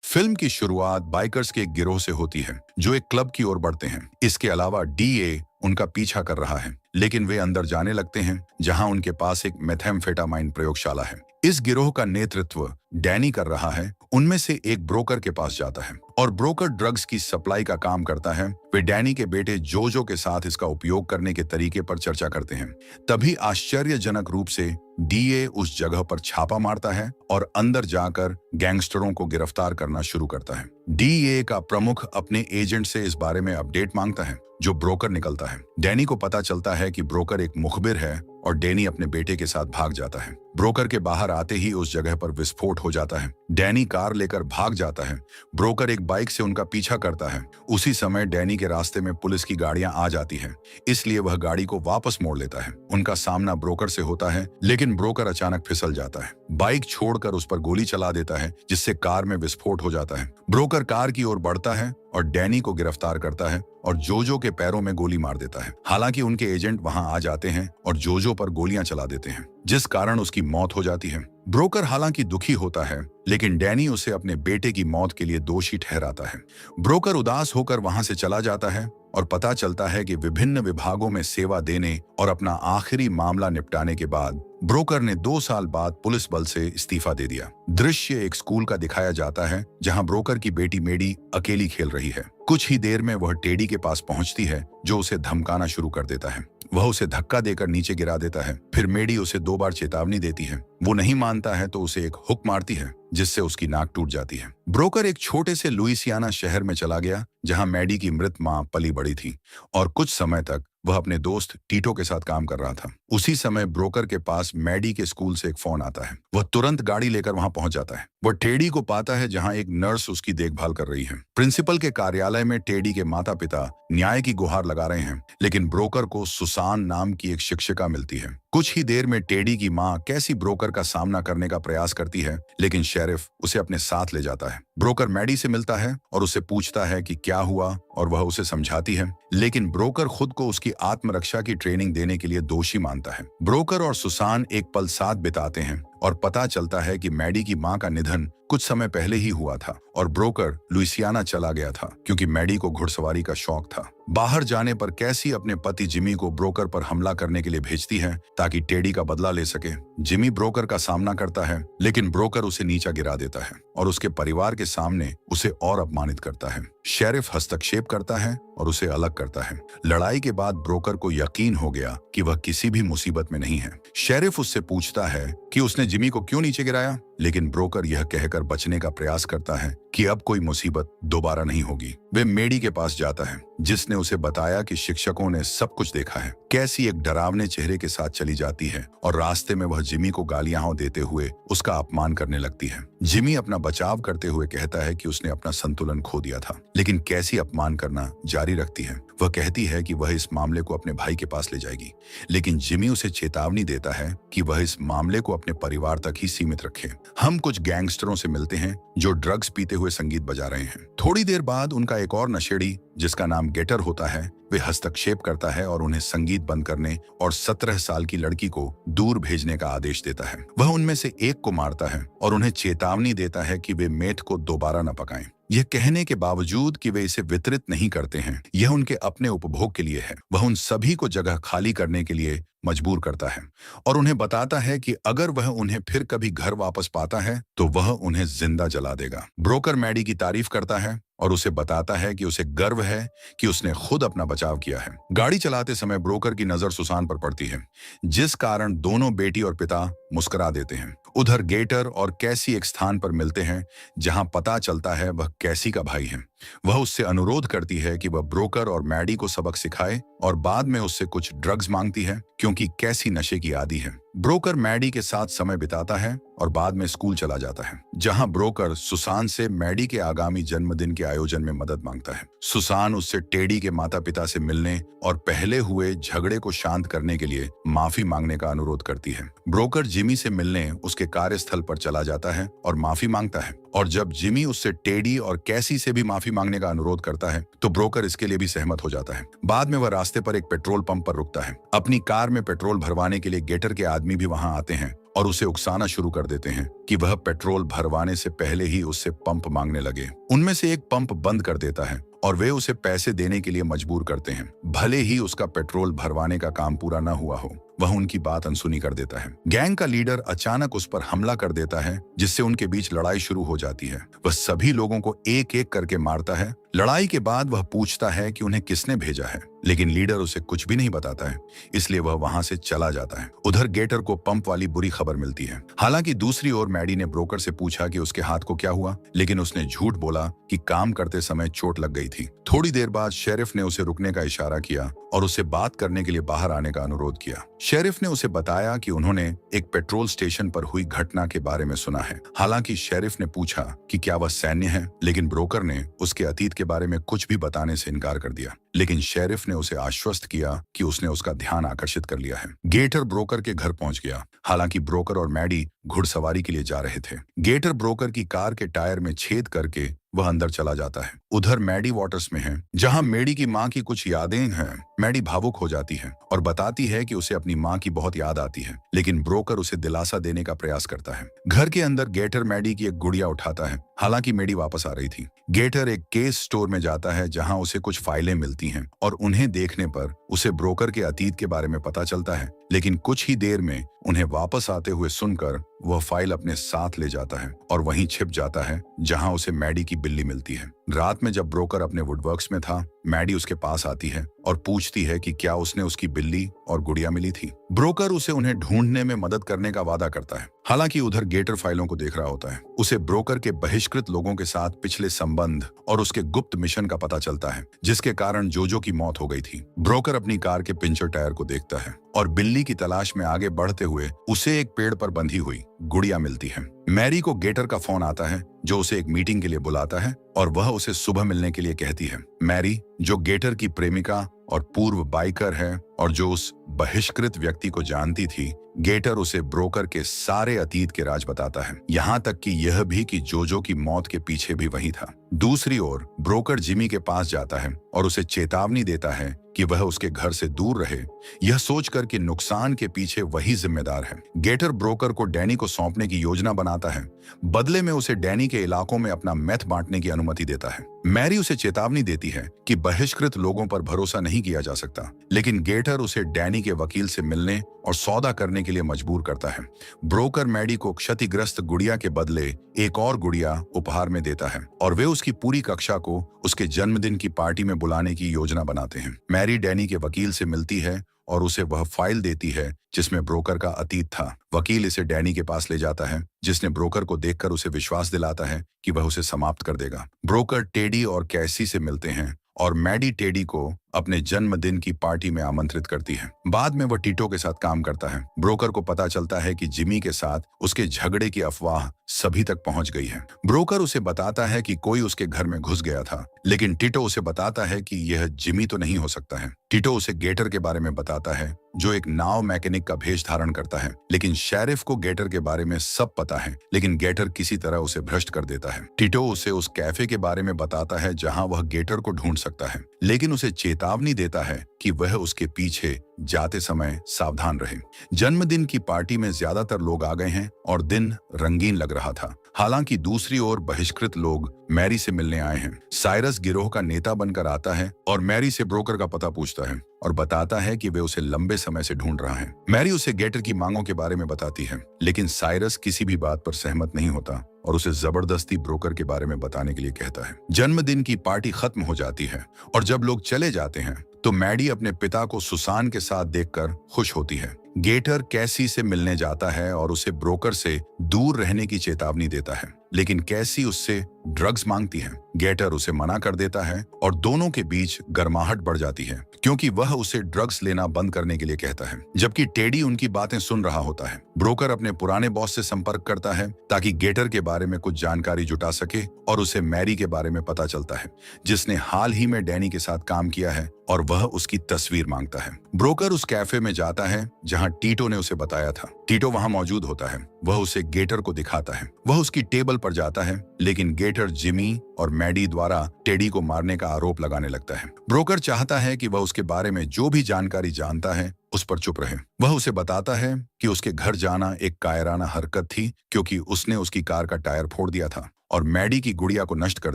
Film की शुरुआत bikers के एक गिरोह से होती है जो एक क्लब की ओर बढ़ते हैं। इसके अलावा डीए उनका पीछा कर रहा है, लेकिन वे अंदर जाने लगते हैं जहां उनके पास एक मेथेम्फेटामाइन प्रयोगशाला है। इस गिरोह का नेतृत्व डैनी कर रहा है। उनमें से एक ब्रोकर के पास जाता है और ब्रोकर ड्रग्स की सप्लाई का काम करता है। वे डैनी के बेटे जोजो के साथ इसका उपयोग करने के तरीके पर चर्चा करते हैं। तभी आश्चर्यजनक रूप से डीए उस जगह पर छापा मारता है और अंदर जाकर गैंगस्टरों को गिरफ्तार करना शुरू करता है। डीए का प्रमुख अपने एजेंट से इस बारे में अपडेट मांगता है, जो ब्रोकर निकलता है। डैनी को पता चलता है कि ब्रोकर एक मुखबिर है और डैनी अपने बेटे के साथ भाग जाता है। ब्रोकर के बाहर आते ही उस जगह पर विस्फोट हो जाता है। डैनी कार लेकर भाग जाता है। ब्रोकर एक बाइक से उनका पीछा करता है। उसी समय डैनी के रास्ते में पुलिस की गाड़ियां आ जाती हैं, इसलिए वह गाड़ी को वापस मोड़ लेता है। उनका सामना ब्रोकर से होता है, लेकिन ब्रोकर अचानक फिसल जाता है। बाइक छोड़कर उस पर गोली चला देता है, जिससे कार में विस्फोट हो जाता है। ब्रोकर कार की ओर बढ़ता है और डैनी को गिरफ्तार करता है और जोजो के पैरों में गोली मार देता है। हालांकि उनके एजेंट वहां आ जाते हैं और जोजो पर गोलियां चला देते हैं, जिस कारण उसकी मौत हो जाती है। ब्रोकर हालांकि दुखी होता है, लेकिन डैनी उसे अपने बेटे की मौत के लिए दोषी ठहराता है। ब्रोकर उदास होकर वहां से चला जाता है और पता चलता है कि विभिन्न विभागों में सेवा देने और अपना आखिरी मामला निपटाने के बाद ब्रोकर ने 2 साल बाद पुलिस बल से इस्तीफा दे दिया। दृश्य एक स्कूल का दिखाया जाता है जहां ब्रोकर की बेटी मेडी अकेली खेल रही है। कुछ ही देर में वह टेडी के पास पहुंचती है, जो उसे धमकाना शुरू कर देता है। वह उसे धक्का देकर नीचे गिरा देता है। फिर मेडी उसे 2 बार चेतावनी देती है। वो नहीं मानता है तो उसे एक हुक मारती है, जिससे उसकी नाक टूट जाती है। ब्रोकर एक छोटे से लुइसियाना शहर में चला गया जहां मैडी की मृत मां पली बड़ी थी और कुछ समय तक वह अपने दोस्त टीटो के साथ काम कर रहा था। उसी समय ब्रोकर के पास मैडी के स्कूल से एक फोन आता है। वह तुरंत गाड़ी लेकर वहां पहुंच जाता है। वह टेडी को पाता है जहां एक नर्स उसकी देखभाल कर रही है। प्रिंसिपल के कार्यालय में टेडी के माता पिता न्याय की गुहार लगा रहे हैं, लेकिन ब्रोकर को सुसान नाम की एक शिक्षिका मिलती है। कुछ ही देर में टेडी की मां कैसी ब्रोकर का सामना करने का प्रयास करती है, लेकिन शेरिफ उसे अपने साथ ले जाता है। ब्रोकर मैडी से मिलता है और उससे पूछता है कि क्या हुआ, और वह उसे समझाती है, लेकिन ब्रोकर खुद को उसकी आत्मरक्षा की ट्रेनिंग देने के लिए दोषी मानता है। ब्रोकर और सुसान एक पल साथ बिताते हैं और पता चलता है कि मैडी की मां का निधन कुछ समय पहले ही हुआ था और ब्रोकर लुइसियाना चला गया था क्योंकि मैडी को घुड़सवारी का शौक था। बाहर जाने पर कैसी अपने पति जिमी को ब्रोकर पर हमला करने के लिए भेजती है ताकि टेडी का बदला ले सके। जिमी ब्रोकर का सामना करता है, लेकिन ब्रोकर उसे नीचा गिरा देता है और उसके परिवार के सामने उसे और अपमानित करता है। शेरिफ हस्तक्षेप करता है और उसे अलग करता है। लड़ाई के बाद ब्रोकर को यकीन हो गया कि वह किसी भी मुसीबत में नहीं है। शेरिफ उससे पूछता है कि उसने जिमी को क्यों नीचे गिराया, लेकिन ब्रोकर यह कहकर बचने का प्रयास करता है कि अब कोई मुसीबत दोबारा नहीं होगी। वे मेडी के पास जाता है, जिसने उसे बताया कि शिक्षकों ने सब कुछ देखा है। कैसी एक डरावने चेहरे के साथ चली जाती है और रास्ते में वह जिमी को गालियां देते हुए उसका अपमान करने लगती है। जिमी अपना बचाव करते हुए कहता है कि उसने अपना संतुलन खो दिया था, लेकिन कैसी अपमान करना जारी रखती है। वह कहती है कि वह इस मामले को अपने भाई के पास ले जाएगी, लेकिन जिमी उसे चेतावनी देता है कि वह इस मामले को अपने परिवार तक ही सीमित रखे। हम कुछ गैंगस्टरों से मिलते हैं जो ड्रग्स पीते हुए संगीत बजा रहे हैं। थोड़ी देर बाद उनका एक और नशेड़ी, जिसका नाम गेटर होता है, वे हस्तक्षेप करता है और उन्हें संगीत बंद करने और 17 साल की लड़की को दूर भेजने का आदेश देता है। वह उनमें से एक को मारता है और उन्हें चेतावनी देता है कि वे मेथ को दोबारा न पकाएं। यह कहने के बावजूद कि वे इसे वितरित नहीं करते हैं, यह उनके अपने उपभोग के लिए है। वह उन सभी को जगह खाली करने के लिए मजबूर करता है और उन्हें बताता है कि अगर वह उन्हें फिर कभी घर वापस पाता है तो वह उन्हें जिंदा जला देगा। ब्रोकर मैडी की तारीफ करता है और उसे बताता है कि उसे गर्व है कि उसने खुद अपना बचाव किया है। गाड़ी चलाते समय ब्रोकर की नजर सुसान पर पड़ती है, जिस कारण दोनों बेटी और पिता मुस्कुरा देते हैं। उधर गेटर और कैसी एक स्थान पर मिलते हैं जहां पता चलता है वह कैसी का भाई है। वह उससे अनुरोध करती है कि वह ब्रोकर और मैडी को सबक सिखाए और बाद में उससे कुछ ड्रग्स मांगती है क्योंकि कैसी नशे की आदी है। ब्रोकर मैडी के साथ समय बिताता है और बाद में स्कूल चला जाता है, जहां ब्रोकर सुसान से मैडी के आगामी जन्मदिन के आयोजन में मदद मांगता है। सुसान उससे टेडी के माता पिता से मिलने और पहले हुए झगड़े को शांत करने के लिए माफी मांगने का अनुरोध करती है। ब्रोकर जिमी से मिलने उसके कार्यस्थल पर चला जाता है और माफी मांगता है, और जब जिमी उससे टेडी और कैसी से भी माफी मांगने का अनुरोध करता है तो ब्रोकर इसके लिए भी सहमत हो जाता है। बाद में वह रास्ते पर एक पेट्रोल पंप पर रुकता है। अपनी कार में पेट्रोल भरवाने के लिए गेटर के आदमी भी वहां आते हैं और उसे उकसाना शुरू कर देते हैं कि वह पेट्रोल भरवाने से पहले ही उससे पंप मांगने लगे। उनमें से एक पंप बंद कर देता है और वे उसे पैसे देने के लिए मजबूर करते हैं, भले ही उसका पेट्रोल भरवाने का काम पूरा न हुआ हो। वह उनकी बात अनसुनी कर देता है। गैंग का लीडर अचानक उस पर हमला कर देता है, जिससे उनके बीच लड़ाई शुरू हो जाती है। वह सभी लोगों को एक एक करके मारता है। लड़ाई के बाद वह पूछता है कि उन्हें किसने भेजा है, लेकिन लीडर उसे कुछ भी नहीं बताता है, इसलिए वह वहां से चला जाता है। उधर गेटर को पंप वाली बुरी खबर मिलती है। हालांकि दूसरी ओर मैडी ने ब्रोकर से पूछा कि उसके हाथ को क्या हुआ, लेकिन उसने झूठ बोला कि काम करते समय चोट लग गई थी। थोड़ी देर बाद शेरिफ ने उसे रुकने का इशारा किया और उससे बात करने के लिए बाहर आने का अनुरोध किया। शेरिफ ने उसे बताया कि उन्होंने एक पेट्रोल स्टेशन पर हुई घटना के बारे में सुना है। हालांकि शेरिफ ने पूछा कि क्या वह सैन्य है, लेकिन ब्रोकर ने उसके अतीत के बारे में कुछ भी बताने से इनकार कर दिया। लेकिन शेरिफ ने उसे आश्वस्त किया कि उसने उसका ध्यान आकर्षित कर लिया है। गेटर ब्रोकर के घर पहुंच गया। हालांकि ब्रोकर और मैडी घुड़सवारी के लिए जा रहे थे। गेटर ब्रोकर की कार के टायर में छेद करके वह अंदर चला जाता है। उधर मैडी वाटर्स में है, जहां मैडी की मां की कुछ यादें हैं। मैडी भावुक हो जाती है और बताती है कि उसे अपनी मां की बहुत याद आती है, लेकिन ब्रोकर उसे दिलासा देने का प्रयास करता है। घर के अंदर गेटर मैडी की एक गुड़िया उठाता है। हालांकि मैडी वापस आ रही थी। गेटर एक केस स्टोर में जाता है, जहां उसे कुछ फाइलें मिलती हैं और उन्हें देखने पर उसे ब्रोकर के अतीत के बारे में पता चलता है। लेकिन कुछ ही देर में उन्हें वापस आते हुए सुनकर वह फाइल अपने साथ ले जाता है और वहीं छिप जाता है, जहां उसे मैडी की बिल्ली मिलती है। रात में जब ब्रोकर अपने वुडवर्क्स में था, मैडी उसके पास आती है और पूछती है कि क्या उसने उसकी बिल्ली और गुड़िया मिली थी। ब्रोकर उसे उन्हें ढूंढने में मदद करने का वादा करता है। हालांकि उधर गेटर फाइलों को देख रहा होता है। उसे ब्रोकर के बहिष्कृत लोगों के साथ पिछले संबंध और उसके गुप्त मिशन का पता चलता है, जिसके कारण जोजो की मौत हो गई थी। ब्रोकर अपनी कार के पंचर टायर को देखता है और बिल्ली की तलाश में आगे बढ़ते हुए उसे एक पेड़ पर बंधी हुई गुड़िया मिलती है। मैरी को गेटर का फोन आता है, जो उसे एक मीटिंग के लिए बुलाता है और वह उसे सुबह मिलने के लिए कहती है। मैरी, जो गेटर की प्रेमिका और पूर्व बाइकर है और जो उस बहिष्कृत व्यक्ति को जानती थी, गेटर उसे ब्रोकर के सारे अतीत के राज बताता है, यहाँ तक कि यह भी कि जोजो की मौत के पीछे भी वही था। दूसरी ओर ब्रोकर जिमी के पास जाता है और उसे चेतावनी देता है कि वह उसके घर से दूर रहे, यह सोचकर कि नुकसान के पीछे वही जिम्मेदार है। गेटर ब्रोकर को डैनी को सौंपने की योजना बनाता है। बदले में उसे डैनी के इलाकों में अपना मैथ बांटने की अनुमति देता है। मैरी उसे चेतावनी देती है कि बहिष्कृत लोगों पर भरोसा नहीं किया जा सकता, लेकिन गेटर उसे डैनी के वकील से मिलने और सौदा करने के लिए मजबूर करता है। ब्रोकर मैडी को क्षतिग्रस्त गुड़िया के बदले एक और गुड़िया उपहार में देता है और वे उसकी पूरी कक्षा को उसके जन्मदिन की पार्टी में बुलाने की योजना बनाते हैं। मैरी डैनी के वकील से मिलती है और उसे वह फाइल देती है जिसमें ब्रोकर का अतीत था। वकील इसे डैनी के पास ले जाता है, जिसने ब्रोकर को देखकर उसे विश्वास दिलाता है कि वह उसे समाप्त कर देगा। ब्रोकर टेडी और कैसी से मिलते हैं और मैडी टेडी को अपने जन्मदिन की पार्टी में आमंत्रित करती है। बाद में वह टीटो के साथ काम करता है। ब्रोकर को पता चलता है कि जिमी के साथ उसके झगड़े की अफवाह सभी तक पहुंच गई है। ब्रोकर उसे बताता है कि कोई उसके घर में घुस गया था, लेकिन टीटो उसे बताता है कि यह जिमी तो नहीं हो सकता है। टीटो उसे गेटर के बारे में बताता है, जो एक नाव मैकेनिक का भेष धारण करता है। लेकिन शेरिफ को गेटर के बारे में सब पता है, लेकिन गेटर किसी तरह उसे भ्रष्ट कर देता है। टीटो उसे उस कैफे के बारे में बताता है जहां वह गेटर को ढूंढ सकता है, लेकिन उसे चेतावनी देता है कि वह उसके पीछे जाते समय सावधान रहे। जन्मदिन की पार्टी में ज्यादातर लोग आ गए हैं और दिन रंगीन लग रहा था। हालांकि दूसरी ओर बहिष्कृत लोग मैरी से मिलने आए हैं। साइरस गिरोह का नेता बनकर आता है और मैरी से ब्रोकर का पता पूछता है और बताता है कि वे उसे लंबे समय से ढूंढ रहा है। मैरी उसे गेटर की मांगों के बारे में बताती है, लेकिन साइरस किसी भी बात पर सहमत नहीं होता और उसे जबरदस्ती ब्रोकर के बारे में बताने के लिए कहता है। जन्मदिन की पार्टी खत्म हो जाती है और जब लोग चले जाते हैं तो मैडी अपने पिता को सुसान के साथ देखकर खुश होती है। गेटर कैसी से मिलने जाता है और उसे ब्रोकर से दूर रहने की चेतावनी देता है, लेकिन कैसी उससे ड्रग्स मांगती है। गेटर उसे मना कर देता है और दोनों के बीच गर्माहट बढ़ जाती है, क्योंकि वह उसे ड्रग्स लेना बंद करने के लिए कहता है, जबकि टेडी उनकी बातें सुन रहा होता है। ब्रोकर अपने पुराने बॉस से संपर्क करता है ताकि गेटर के बारे में कुछ जानकारी जुटा सके और उसे मैरी के बारे में पता चलता है, जिसने हाल ही में डैनी के साथ काम किया है और वह उसकी तस्वीर मांगता है। ब्रोकर उस कैफे में जाता है जहां टीटो ने उसे बताया था। टीटो वहां मौजूद होता है। वह उसे गेटर को दिखाता है। वह उसकी टेबल पर जाता है, लेकिन गेटर जिमी और मैडी द्वारा टेडी को मारने का आरोप लगाने लगता है। ब्रोकर चाहता है कि वह उसके बारे में जो भी जानकारी जानता है उस पर चुप रहे। वह उसे बताता है कि उसके घर जाना एक कायराना हरकत थी, क्योंकि उसने उसकी कार का टायर फोड़ दिया था और मैडी की गुड़िया को नष्ट कर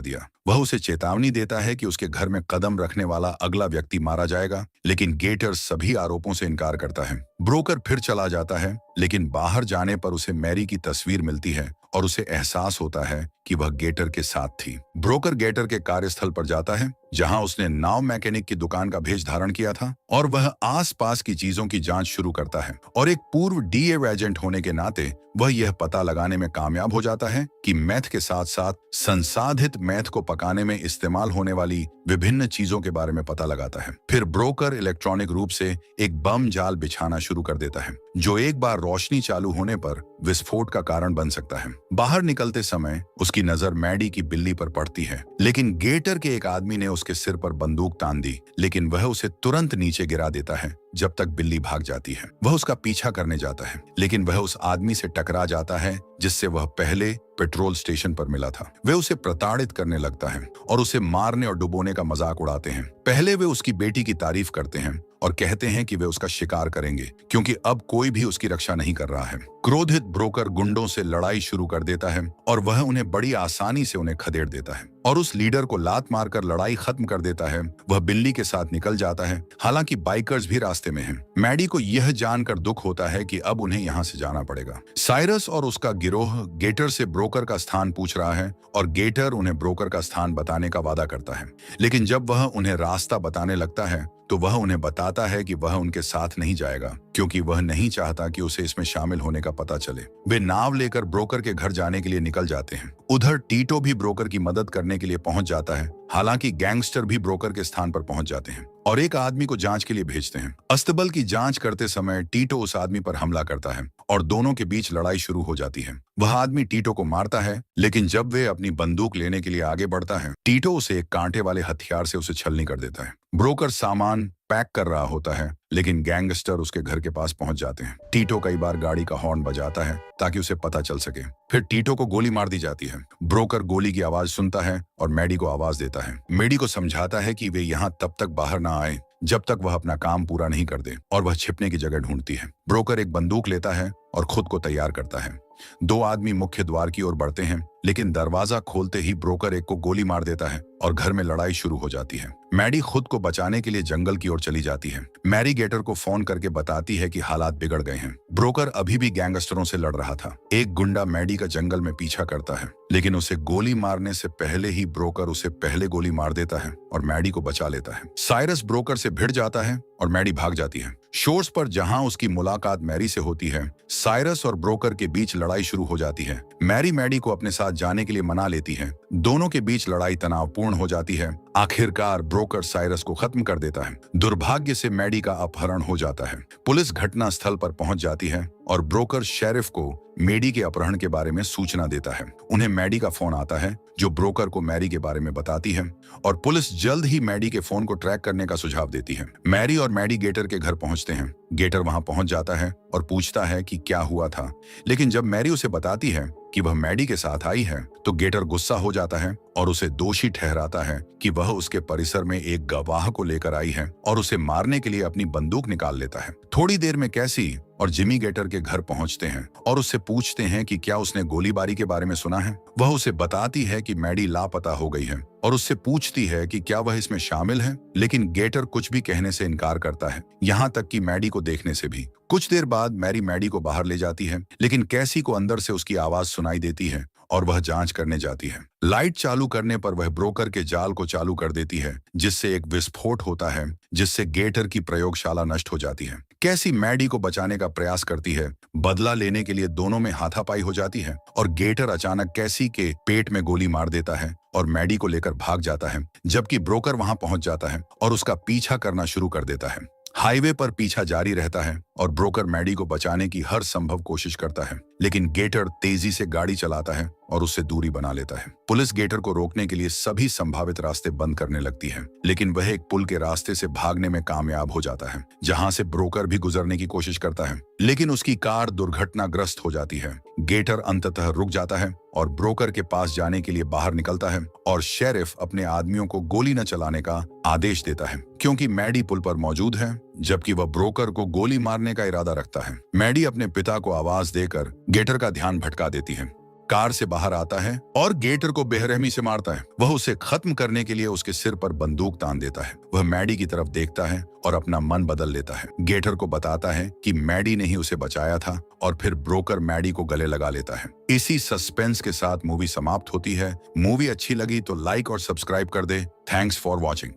दिया। वह उसे चेतावनी देता है कि उसके घर में कदम रखने वाला अगला व्यक्ति मारा जाएगा, लेकिन गेटर सभी आरोपों से इनकार करता है। ब्रोकर फिर चला जाता है, लेकिन बाहर जाने पर उसे मैरी की तस्वीर मिलती है और उसे एहसास होता है कि वह गेटर के साथ थी। ब्रोकर गेटर के कार्यस्थल पर जाता है, जहां उसने नाव मैकेनिक की दुकान का भेष धारण किया था, और वह आसपास की चीजों की जांच शुरू करता है। और एक पूर्व डीए एजेंट होने के नाते वह यह पता लगाने में कामयाब हो जाता है कि मैथ के साथ साथ संसाधित मैथ को पकाने में इस्तेमाल होने वाली विभिन्न चीजों के बारे में पता लगाता है। फिर ब्रोकर इलेक्ट्रॉनिक रूप से एक बम जाल बिछाना शुरू कर देता है, जो एक बार रोशनी चालू होने पर विस्फोट का कारण बन सकता है। बाहर निकलते समय उसकी नजर मैडी की बिल्ली पर पड़ती है, लेकिन गेटर के एक आदमी ने उसके सिर पर बंदूक तान दी, लेकिन वह उसे तुरंत नीचे गिरा देता है जब तक बिल्ली भाग जाती है। वह उसका पीछा करने जाता है, लेकिन वह उस आदमी से टकरा जाता है जिससे वह पहले पेट्रोल स्टेशन पर मिला था। वे उसे प्रताड़ित करने लगता है और उसे मारने और डुबोने का मजाक उड़ाते हैं। पहले वे उसकी बेटी की तारीफ करते हैं और कहते हैं कि वे उसका शिकार करेंगे, क्योंकि अब कोई भी उसकी रक्षा नहीं कर रहा है। क्रोधित ब्रोकर गुंडों से लड़ाई शुरू कर देता है और वह उन्हें बड़ी आसानी से उन्हें खदेड़ देता है और उस लीडर को लात मारकर लड़ाई खत्म कर देता है। वह बिल्ली के साथ निकल जाता है, हालांकि बाइकर्स भी रास्ते में हैं। मैडी को यह जानकर दुख होता है कि अब उन्हें यहाँ से जाना पड़ेगा। साइरस और उसका गिरोह गेटर से ब्रोकर का स्थान पूछ रहा है और गेटर उन्हें ब्रोकर का स्थान बताने का वादा करता है, लेकिन जब वह उन्हें रास्ता बताने लगता है तो वह उन्हें बताता है कि वह उनके साथ नहीं जाएगा, क्योंकि वह नहीं चाहता कि उसे इसमें शामिल होने का पता चले। वे नाव लेकर ब्रोकर के घर जाने के लिए निकल जाते हैं। उधर टीटो भी ब्रोकर की मदद करने के लिए पहुंच जाता है, हालांकि गैंगस्टर भी ब्रोकर के स्थान पर पहुंच जाते हैं और एक आदमी को जांच के लिए भेजते हैं। अस्तबल की जांच करते समय टीटो उस आदमी पर हमला करता है और दोनों के बीच लड़ाई शुरू हो जाती है। वह आदमी टीटो को मारता है, लेकिन जब वे अपनी बंदूक लेने के लिए आगे बढ़ता है, टीटो उसे एक कांटे वाले हथियार से उसे छलनी कर देता है। ब्रोकर सामान पैक कर रहा होता है, लेकिन गैंगस्टर उसके घर के पास पहुंच जाते हैं। टीटो कई बार गाड़ी का हॉर्न बजाता है ताकि उसे पता चल सके। फिर टीटो को गोली मार दी जाती है। ब्रोकर गोली की आवाज सुनता है और मैडी को आवाज देता है। मैडी को समझाता है कि वे यहाँ तब तक बाहर ना आए जब तक वह अपना काम पूरा नहीं कर दे, और वह छिपने की जगह ढूंढती है। ब्रोकर एक बंदूक लेता है और खुद को तैयार करता है। दो आदमी मुख्य द्वार की ओर बढ़ते हैं, लेकिन दरवाजा खोलते ही ब्रोकर एक को गोली मार देता है और घर में लड़ाई शुरू हो जाती है। मैडी खुद को बचाने के लिए जंगल की ओर चली जाती है। मैरी गेटर को फोन करके बताती है कि हालात बिगड़ गए हैं। ब्रोकर अभी भी गैंगस्टरों से लड़ रहा था। एक गुंडा मैडी का जंगल में पीछा करता है, लेकिन उसे गोली मारने से पहले ही ब्रोकर उसे पहले गोली मार देता है और मैडी को बचा लेता है। साइरस ब्रोकर से भिड़ जाता है और मैडी भाग जाती है। शोर्स पर जहां उसकी मुलाकात मैरी से होती है, साइरस और ब्रोकर के बीच लड़ाई शुरू हो जाती है। मैरी मैडी को अपने साथ जाने के लिए मना लेती है। दोनों के बीच लड़ाई तनावपूर्ण हो जाती है। आखिरकार ब्रोकर साइरस को खत्म कर देता है। दुर्भाग्य से मैडी का अपहरण हो जाता है। पुलिस घटना स्थल पर पहुंच जाती है और ब्रोकर शेरिफ को मैडी के अपहरण के बारे में सूचना देता है। उन्हें मैडी का फोन आता है, जो ब्रोकर को मैरी के बारे में बताती है, और पुलिस जल्द ही मैडी के फोन को ट्रैक करने का सुझाव देती है। मैरी और मैडी गेटर के घर पहुंचते हैं। गेटर वहां पहुंच जाता है और पूछता है कि क्या हुआ था, लेकिन जब मैरी उसे बताती है कि वह मैडी के साथ आई है, तो गेटर गुस्सा हो जाता है और उसे दोषी ठहराता है कि वह उसके परिसर में एक गवाह को लेकर आई है और उसे मारने के लिए अपनी बंदूक निकाल लेता है। थोड़ी देर में कैसी और जिमी गेटर के घर पहुंचते हैं और उससे पूछते हैं कि क्या उसने गोलीबारी के बारे में सुना है। वह उसे बताती है कि मैडी लापता हो गई है और उससे पूछती है कि क्या वह इसमें शामिल है, लेकिन गेटर कुछ भी कहने से इनकार करता है, यहाँ तक कि मैडी को देखने से भी। कुछ देर बाद मैरी मैडी को बाहर ले जाती है, लेकिन कैसी को अंदर से उसकी आवाज सुनाई देती है और वह जांच करने जाती है। लाइट चालू करने पर वह ब्रोकर के जाल को चालू कर देती है, जिससे एक विस्फोट होता है, जिससे गेटर की प्रयोगशाला नष्ट हो जाती है। कैसी मैडी को बचाने का प्रयास करती है। बदला लेने के लिए दोनों में हाथापाई हो जाती है और गेटर अचानक कैसी के पेट में गोली मार देता है और मैडी को लेकर भाग जाता है, जबकि ब्रोकर वहां पहुंच जाता है और उसका पीछा करना शुरू कर देता है। हाईवे पर पीछा जारी रहता है और ब्रोकर मैडी को बचाने की हर संभव कोशिश करता है, लेकिन गेटर तेजी से गाड़ी चलाता है और उससे दूरी बना लेता है। पुलिस गेटर को रोकने के लिए सभी संभावित रास्ते बंद करने लगती है, लेकिन वह एक पुल के रास्ते से भागने में कामयाब हो जाता है, जहां से ब्रोकर भी गुजरने की कोशिश करता है, लेकिन उसकी कार दुर्घटनाग्रस्त हो जाती है। गेटर अंततः रुक जाता है और ब्रोकर के पास जाने के लिए बाहर निकलता है और शेरिफ अपने आदमियों को गोली न चलाने का आदेश देता है, क्योंकि मैडी पुल पर मौजूद है, जबकि वह ब्रोकर को गोली मारने का इरादा रखता है। मैडी अपने पिता को आवाज देकर गेटर का ध्यान भटका देती है, कार से बाहर आता है और गेटर को बेरहमी से मारता है। वह उसे खत्म करने के लिए उसके सिर पर बंदूक तान देता है। वह मैडी की तरफ देखता है और अपना मन बदल लेता है। गेटर को बताता है कि मैडी ने ही उसे बचाया था और फिर ब्रोकर मैडी को गले लगा लेता है। इसी सस्पेंस के साथ मूवी समाप्त होती है। मूवी अच्छी लगी तो लाइक और सब्सक्राइब कर दे। Thanks for watching.